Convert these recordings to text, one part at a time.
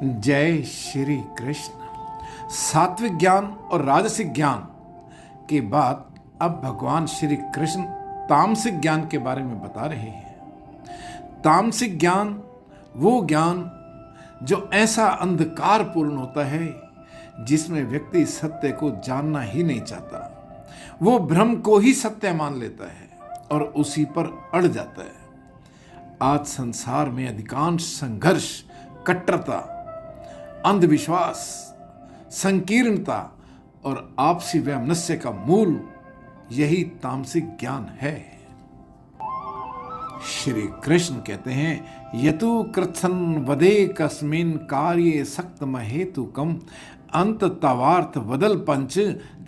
जय श्री कृष्ण। सात्विक ज्ञान और राजसिक ज्ञान के बाद अब भगवान श्री कृष्ण तामसिक ज्ञान के बारे में बता रहे हैं। तामसिक ज्ञान वो ज्ञान जो ऐसा अंधकारपूर्ण होता है जिसमें व्यक्ति सत्य को जानना ही नहीं चाहता। वो भ्रम को ही सत्य मान लेता है और उसी पर अड़ जाता है। आज संसार में अधिकांश संघर्ष, कट्टरता, अंधविश्वास, संकीर्णता और आपसी वैमनस्य का मूल यही तामसिक ज्ञान है। श्री कृष्ण कहते हैं, यतु कृत्सन वदे कस्मिन कार्ये सक्तम हेतुकम अंत तवार्थ वदल पंच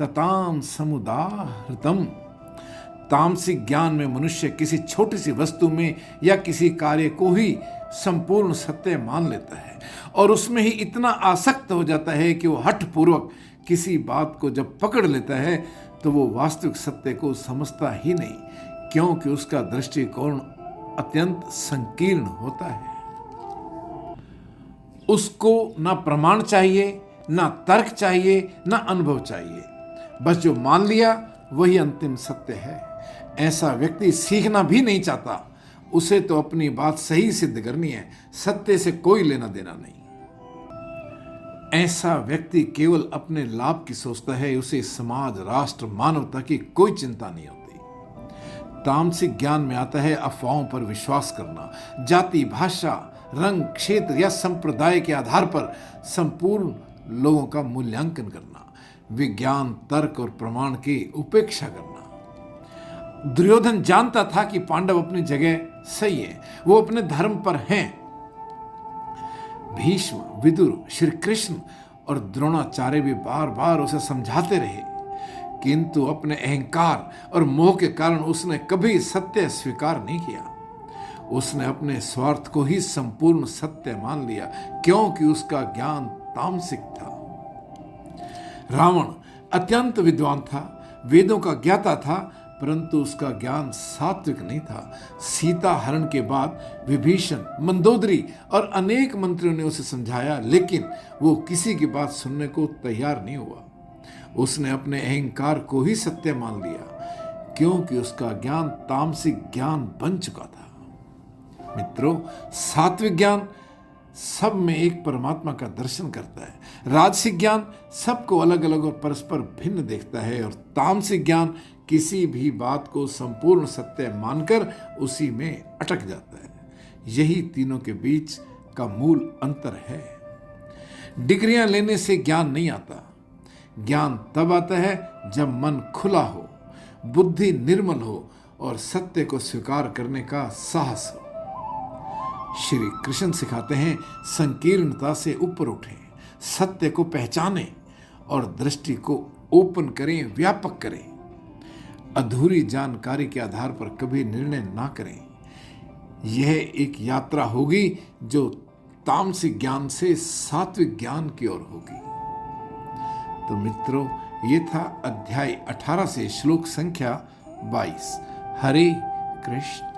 तताम समुदाहृतम। तामसिक ज्ञान में मनुष्य किसी छोटी सी वस्तु में या किसी कार्य को ही संपूर्ण सत्य मान लेता है और उसमें ही इतना आसक्त हो जाता है कि वो हठपूर्वक किसी बात को जब पकड़ लेता है तो वो वास्तविक सत्य को समझता ही नहीं, क्योंकि उसका दृष्टिकोण अत्यंत संकीर्ण होता है। उसको ना प्रमाण चाहिए, ना तर्क चाहिए, ना अनुभव चाहिए। बस जो मान लिया वही अंतिम सत्य है। ऐसा व्यक्ति सीखना भी नहीं चाहता। उसे तो अपनी बात सही सिद्ध करनी है, सत्य से कोई लेना देना नहीं। ऐसा व्यक्ति केवल अपने लाभ की सोचता है। उसे समाज, राष्ट्र, मानवता की कोई चिंता नहीं होती। तामसिक ज्ञान में आता है अफवाहों पर विश्वास करना, जाति, भाषा, रंग, क्षेत्र या संप्रदाय के आधार पर संपूर्ण लोगों का मूल्यांकन करना, विज्ञान, तर्क और प्रमाण की उपेक्षा करना। दुर्योधन जानता था कि पांडव अपनी जगह सही है, वो अपने धर्म पर हैं। भीष्म, विदुर, श्री कृष्ण और द्रोणाचार्य भी बार बार उसे समझाते रहे, किंतु अपने अहंकार और मोह के कारण उसने कभी सत्य स्वीकार नहीं किया। उसने अपने स्वार्थ को ही संपूर्ण सत्य मान लिया, क्योंकि उसका ज्ञान तामसिक था। रावण अत्यंत विद्वान था, वेदों का ज्ञाता था, परंतु उसका ज्ञान सात्विक नहीं था। सीता हरण के बाद विभीषण, मंदोदरी और अनेक मंत्रियों ने उसे समझाया, लेकिन वो किसी की बात सुनने को तैयार नहीं हुआ। उसने अपने अहंकार को ही सत्य मान लिया, क्योंकि उसका ज्ञान तामसिक ज्ञान बन चुका था। मित्रों, सात्विक ज्ञान सब में एक परमात्मा का दर्शन करता है। राजसिक ज्ञान सबको अलग अलग और परस्पर भिन्न देखता है और तामसिक ज्ञान किसी भी बात को संपूर्ण सत्य मानकर उसी में अटक जाता है। यही तीनों के बीच का मूल अंतर है। डिग्रियां लेने से ज्ञान नहीं आता। ज्ञान तब आता है जब मन खुला हो, बुद्धि निर्मल हो और सत्य को स्वीकार करने का साहस हो। श्री कृष्ण सिखाते हैं, संकीर्णता से ऊपर उठें, सत्य को पहचानें और दृष्टि को ओपन करें, व्यापक करें। अधूरी जानकारी के आधार पर कभी निर्णय ना करें। यह एक यात्रा होगी जो तामसिक ज्ञान से सात्विक ज्ञान की ओर होगी। तो मित्रों, ये था अध्याय 18 से श्लोक संख्या 22। हरे कृष्ण।